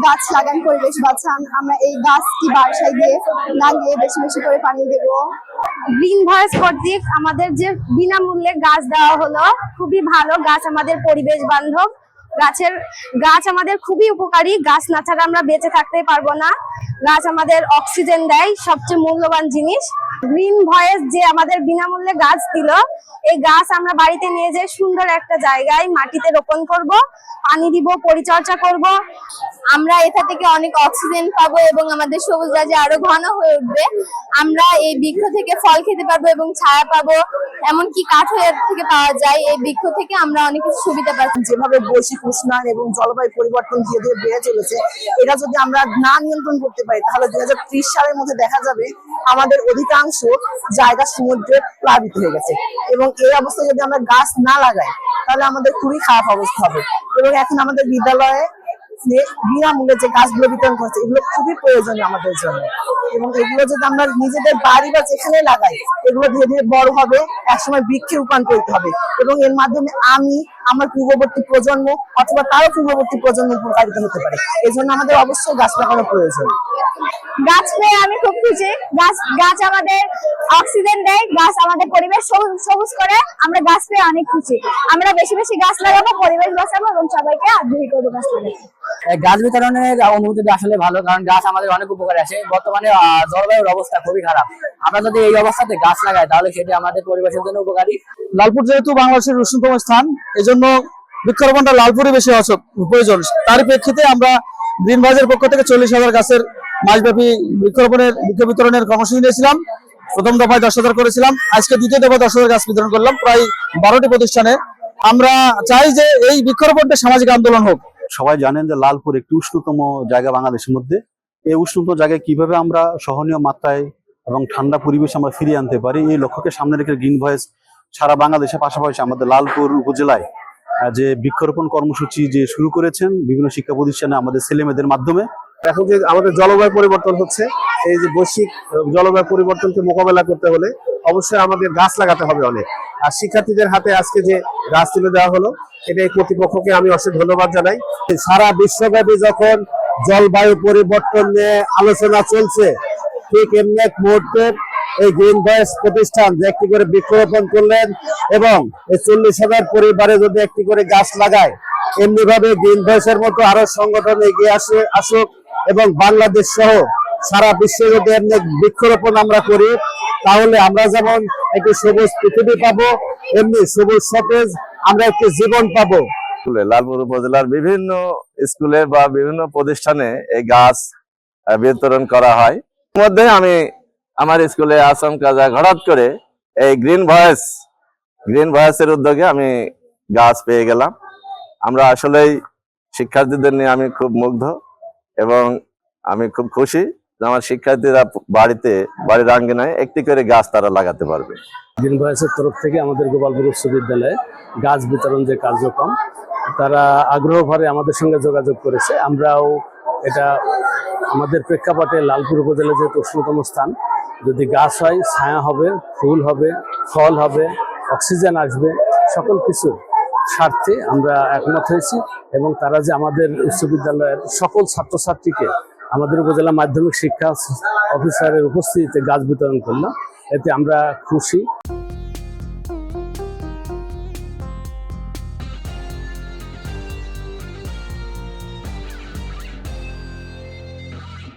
গাছ লাগান, পরিবেশ বাঁচান। আমরা এই গাছটি বাসায় দিয়ে লাগিয়ে বেশি বেশি করে পানি দেব। গ্রিন ভয়েস কর্তৃক আমাদের যে বিনামূল্যে গাছ দেওয়া হলো, খুবই ভালো। গাছ আমাদের পরিবেশ বান্ধব, গাছ আমাদের খুবই উপকারী। গাছ না ছাড়া আমরা বেঁচে থাকতে পারবো না। গাছ আমাদের অক্সিজেন দেয়, সবচেয়ে মূল্যবান জিনিস। গ্রিন ভয়েস যে আমাদের বিনামূল্যে গাছ দিল, এই গাছ আমরা বাড়িতে নিয়ে যেয়ে সুন্দর একটা জায়গায় মাটিতে রোপণ করব, পানি দিব, পরিচর্যা করব। আমরা এটা থেকে অনেক অক্সিজেন পাবো এবং আমাদের সবুজ রাজ্য আরো ঘন হয়ে উঠবে। আমরা এই বৃক্ষ থেকে ফল খেতে পারবো এবং ছায়া পাবো, এমনকি কাঠও এর থেকে পাওয়া যায়। এই বৃক্ষ থেকে আমরা অনেক কিছু সুবিধা পাচ্ছি। যেভাবে বৈশ্বিক উষ্ণায়ন এবং জলবায়ু পরিবর্তন ধীরে ধীরে বেড়ে চলেছে, এটা যদি আমরা না নিয়ন্ত্রণ করতে পারি তাহলে 2030 সালের মধ্যে দেখা যাবে আমাদের অধিকাংশ জায়গা সমুদ্রে প্লাবিত হয়ে গেছে। এবং এই অবস্থায় যদি আমরা গাছ না লাগাই তাহলে আমাদের খুবই খারাপ অবস্থা হবে। এবং এখন আমাদের বিদ্যালয়ে বিনামূল্যে যে গাছগুলো বিতরণ করছে, এগুলো খুবই প্রয়োজনীয় আমাদের জন্য। এবং এগুলো যদি আমরা নিজেদের বাড়ি বা যেখানে লাগাই, এগুলো ধীরে ধীরে বড় হবে, একসময় বৃক্ষে রূপান্তরিত হবে। এবং এর মাধ্যমে আমি, আমার পূর্ববর্তী প্রজন্ম অথবা তারও পূর্ববর্তী প্রজন্ম উপকারিত হতে পারে। এই জন্য আমাদের অবশ্যই গাছ লাগানো প্রয়োজন। গাছ পেয়ে আমি খুব খুশি। গাছ আমাদের অক্সিজেন দেয়, গাছ আমাদের পরিবেশ সবুজ করে। আমরা গাছ পেয়ে অনেক খুশি। আমরা বেশি বেশি গাছ লাগাবো, পরিবেশ বাঁচাবো এবং সবাইকে আগ্রহী করবো গাছ লাগাতে। গাছ বিতরণের অনুভূতিটা আসলে ভালো, কারণ গাছ আমাদের অনেক উপকারে আসে। বর্তমানে জলবায়ুর অবস্থা খুবই খারাপ। আমরা যদি এই অবস্থাতে গাছ লাগাই তাহলে সেটি আমাদের পরিবেশের জন্য উপকারী। লালপুর যেহেতু বাংলাদেশের উষ্ণতম স্থান, এজন্য বৃক্ষরোপণটা লালপুরে বেশি প্রয়োজন। তার প্রেক্ষিতে আমরা গ্রিন ভয়েসের পক্ষ থেকে 40,000 গাছের মাসব্যাপী বৃক্ষ বিতরণের কর্মসূচি নিয়েছিলাম। প্রথম দফায় 10,000 করেছিলাম, আজকে দ্বিতীয় দফায় 10,000 গাছ বিতরণ করলাম প্রায় 12টি প্রতিষ্ঠানে। আমরা চাই যে এই বৃক্ষরোপণটা সামাজিক আন্দোলন হোক। সবাই জানেন যে লালপুর একটি উষ্ণতম জায়গা বাংলাদেশের মধ্যে। এই উষ্ণতম জায়গায় কিভাবে আমরা সহনীয় মাত্রায় এবং ঠান্ডা পরিবেশ আমরা ফিরিয়ে আনতে পারি, এই লক্ষ্যকে সামনে রেখে গ্রিন ভয়েস সারা বাংলাদেশের পাশাপাশি আমাদের লালপুর উপজেলায় যে বৃক্ষরোপণ কর্মসূচি যে শুরু করেছেন বিভিন্ন শিক্ষা প্রতিষ্ঠানে আমাদের ছেলেমেয়েদের মাধ্যমে। এখন যে আমাদের জলবায়ু পরিবর্তন হচ্ছে, এই যে বৈশ্বিক জলবায়ু পরিবর্তনকে মোকাবেলা করতে হলে অবশ্যই আমাদের গাছ লাগাতে হবে অনেক। আর শিক্ষার্থীদের হাতে আজকে যে গাছ তুলে দেওয়া হলো, এটা এই কর্তৃপক্ষকে আমি অশেষ ধন্যবাদ জানাই। সারা বিশ্বব্যাপী যখন জলবায়ু পরিবর্তন নিয়ে আলোচনা চলছে, ঠিক এমনি এক মুহূর্তে এই গ্রিন ভয়েস প্রতিষ্ঠান যে একটি করে বৃক্ষরোপণ করলেন এবং এই 40,000 পরিবারে যদি একটি করে গাছ লাগায়, এমনি ভাবে গ্রিন ভয়েসের মতো আরো সংগঠন এগিয়ে আসুক এবং বাংলাদেশ সহ সারা বিশ্বে যদি এমনি বৃক্ষরোপণ আমরা করি, তাহলে আমরা যেমন একটি সবুজ পৃথিবী পাবো, এমনি সবুজ সতেজ আমরা একটি জীবন পাবো। লালপুর উপজেলার বিভিন্ন স্কুলে বা বিভিন্ন প্রতিষ্ঠানে এই গাছ বিতরণ করা হয়। মধ্যে আমি আমার স্কুলে আচমকা হঠাৎ করে এই গ্রিন ভয়েসের উদ্যোগে আমি গাছ পেয়ে গেলাম। আমরা আসলেই শিক্ষার্থীদের নিয়ে আমি খুব মুগ্ধ এবং আমি খুব খুশি যে আমার শিক্ষার্থীরা বাড়ির আঙ্গিনায় একটি করে গাছ তারা লাগাতে পারবে। গ্রিন ভয়েসের তরফ থেকে আমাদের গোপালপুর উচ্চ বিদ্যালয়ে গাছ বিতরণ যে কার্যক্রম, তারা আগ্রহ ভরে আমাদের সঙ্গে যোগাযোগ করেছে। আমরাও এটা আমাদের প্রেক্ষাপটে লালপুর উপজেলা যেহেতু উষ্ণতম স্থান, যদি গাছ হয় ছায়া হবে, ফুল হবে, ফল হবে, অক্সিজেন আসবে, সকল কিছুর স্বার্থে আমরা একমত হয়েছি। এবং তারা যে আমাদের উচ্চ বিদ্যালয়ের সকল ছাত্রছাত্রীকে আমাদের উপজেলা মাধ্যমিক শিক্ষা অফিসারের উপস্থিতিতে গাছ বিতরণ করলো, এতে আমরা খুশি।